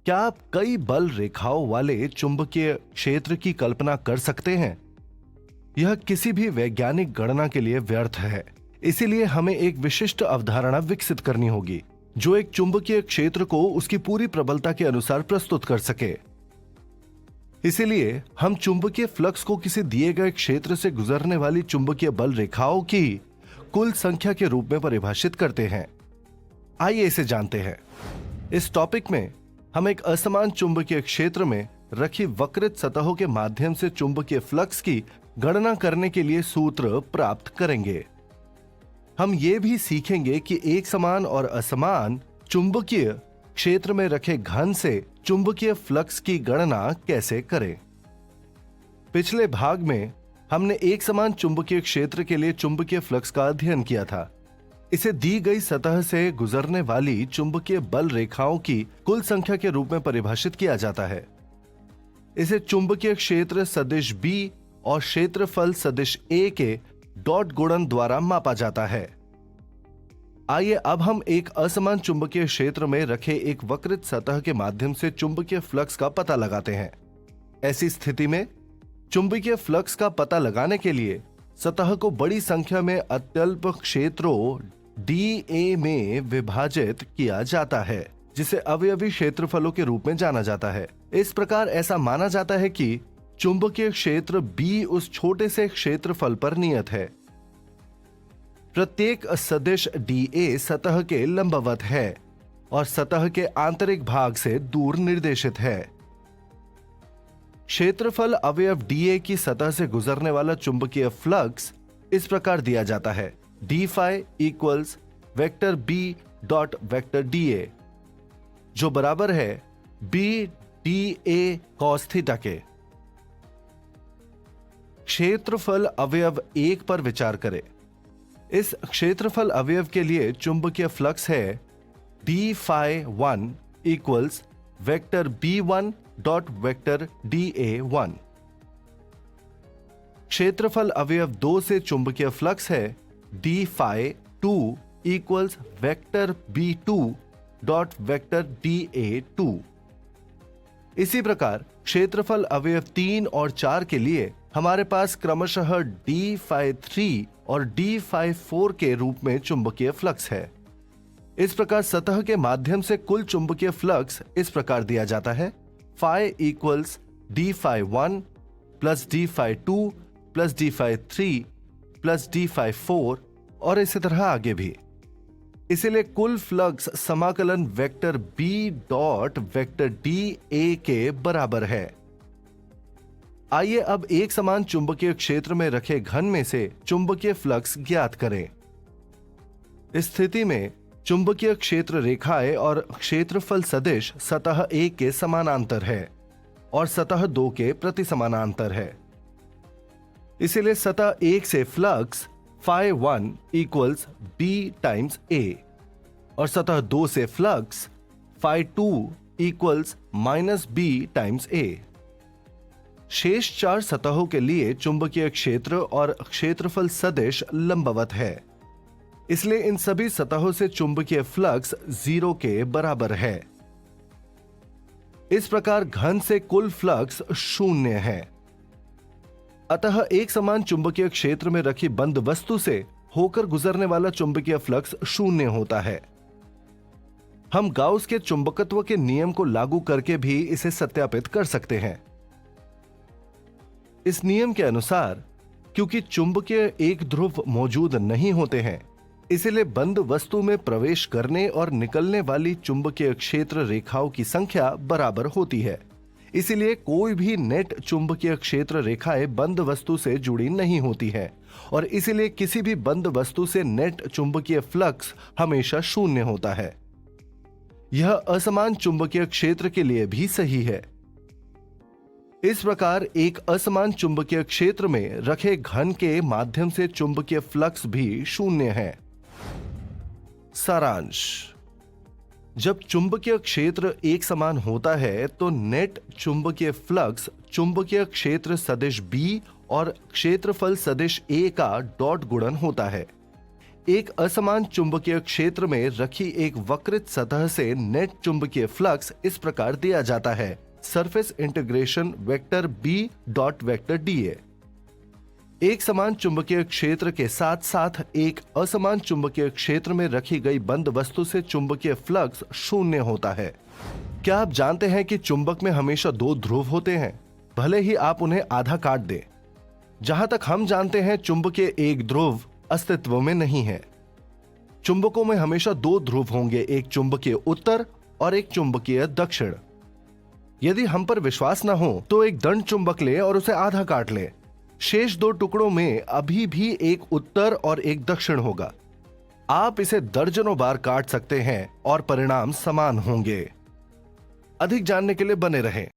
क्या आप कई बल रेखाओं वाले चुंबकीय क्षेत्र की कल्पना कर सकते हैं? यह किसी भी वैज्ञानिक गणना के लिए व्यर्थ है। इसीलिए हमें एक विशिष्ट अवधारणा विकसित करनी होगी जो एक चुंबकीय क्षेत्र को उसकी पूरी प्रबलता के अनुसार प्रस्तुत कर सके। इसीलिए हम चुंबकीय फ्लक्स को किसी दिए गए क्षेत्र से गुजरने वाली चुंबकीय बल रेखाओं की कुल संख्या के रूप में परिभाषित करते हैं। आइए इसे जानते हैं। इस टॉपिक में हम एक असमान चुंबकीय क्षेत्र में रखी वक्रित सतहों के माध्यम से चुंबकीय फ्लक्स की गणना करने के लिए सूत्र प्राप्त करेंगे। हम ये भी सीखेंगे कि एक समान और असमान चुंबकीय क्षेत्र में रखे घन से चुंबकीय फ्लक्स की गणना कैसे करें। पिछले भाग में हमने एक समान चुंबकीय क्षेत्र के लिए चुंबकीय फ्लक्स का अध्ययन किया था। इसे दी गई सतह से गुजरने वाली चुंबकीय बल रेखाओं की कुल संख्या के रूप में परिभाषित किया जाता है। इसे चुंबकीय क्षेत्र सदिश B और क्षेत्रफल सदिश A के डॉट गुणन द्वारा मापा जाता है। आइए अब हम एक असमान चुंबकीय क्षेत्र में रखे एक वक्रित सतह के माध्यम से चुंबकीय फ्लक्स का पता लगाते हैं। ऐसी स्थिति में चुंबकीय फ्लक्स का पता लगाने के लिए सतह को बड़ी संख्या में अत्यल्प क्षेत्रों dA में विभाजित किया जाता है, जिसे अवयवी क्षेत्रफलों के रूप में जाना जाता है। इस प्रकार ऐसा माना जाता है कि चुंबकीय क्षेत्र B उस छोटे से क्षेत्रफल पर नियत है। प्रत्येक सदिश dA सतह के लंबवत है और सतह के आंतरिक भाग से दूर निर्देशित है। क्षेत्रफल अवयव dA की सतह से गुजरने वाला चुंबकीय फ्लक्स इस प्रकार दिया जाता है: d phi equals vector B dot vector dA, जो बराबर है B dA cos थीटा के। क्षेत्रफल अवयव 1 पर विचार करें। इस क्षेत्रफल अवयव के लिए चुंबकीय फ्लक्स है d phi 1 equals vector B1 dot vector dA1। क्षेत्रफल अवयव 2 से चुंबकीय फ्लक्स है d phi 2 equals vector B2 dot vector dA2। इसी प्रकार क्षेत्रफल अवयव 3 और 4 के लिए हमारे पास क्रमशः d phi 3 और d phi 4 के रूप में चुंबकीय फ्लक्स है। इस प्रकार सतह के माध्यम से कुल चुंबकीय फ्लक्स इस प्रकार दिया जाता है: phi equals d phi 1 plus d phi 2 plus d phi 3 plus d phi 4 और इसी तरह आगे भी। इसलिए कुल फ्लक्स समाकलन vector B dot vector dA के बराबर है। आइए अब एक समान चुंबकीय क्षेत्र में रखे घन में से चुंबकीय फ्लक्स ज्ञात करें। इस स्थिति में चुंबकीय क्षेत्र रेखाएं और क्षेत्रफल सदिश सतह 1 के समानांतर है और सतह 2 के प्रति समानांतर है। इसलिए सतह 1 से flux phi 1 equals B times A और सतह 2 से flux phi 2 equals minus B times A। शेष 4 सतहों के लिए चुंबकीय क्षेत्र और क्षेत्रफल सदिश लंबवत है। इसलिए इन सभी सतहों से चुंबकीय फ्लक्स 0 के बराबर है। इस प्रकार घन से कुल फ्लक्स 0 है। अतः एक समान चुंबकीय क्षेत्र में रखी बंद वस्तु से होकर गुजरने वाला चुंबकीय फ्लक्स 0 होता है। हम गाउस के चुंबकत्व के नियम को लागू करके भी इसे सत्यापित कर सकते हैं। इस नियम के अनुसार क्योंकि चुंबकीय एक ध्रुव मौजूद नहीं होते हैं, इसलिए बंद वस्तु में प्रवेश करने और निकलने वाली चुंबकीय क्षेत्र रेखाओं की संख्या बराबर होती है। इसलिए कोई भी नेट चुंबकीय क्षेत्र रेखाएं बंद वस्तु से जुड़ी नहीं होती है और इसलिए किसी भी बंद वस्तु से नेट चुंबकीय फ्लक्स हमेशा 0 होता है। यह असमान चुंबकीय क्षेत्र के लिए भी सही है। इस प्रकार एक असमान चुंबकीय क्षेत्र में रखे घन के माध्यम से चुंबकीय फ्लक्स भी 0 है। सारांश: जब चुंबकीय क्षेत्र एक समान होता है तो नेट चुंबकीय फ्लक्स चुंबकीय क्षेत्र सदिश B और क्षेत्रफल सदिश A का डॉट गुणन होता है। एक असमान चुंबकीय क्षेत्र में रखी एक वक्रित सतह से नेट चुंबकीय फ्लक्स इस प्रकार दिया जाता है, surface integration vector B dot vector DA. एक समान चुंबकीय क्षेत्र के साथ साथ एक असमान चुंबकीय क्षेत्र में रखी गई बंद वस्तु से चुंबकीय फ्लक्स शून्य होता है। क्या आप जानते हैं कि चुंबक में हमेशा दो ध्रुव होते हैं, भले ही आप उन्हें आधा काट दें। जहां तक हम जानते हैं, चुंबकीय एक ध्रुव अस्तित्व में नहीं है। चुंबकों में हमेशा दो ध्रुव होंगे, एक चुंबकीय उत्तर और एक चुंबकीय दक्षिण। यदि हम पर विश्वास न हो तो एक दंड चुंबक लें और उसे आधा काट लें। शेष दो टुकड़ों में अभी भी एक उत्तर और एक दक्षिण होगा। आप इसे दर्जनों बार काट सकते हैं और परिणाम समान होंगे। अधिक जानने के लिए बने रहें।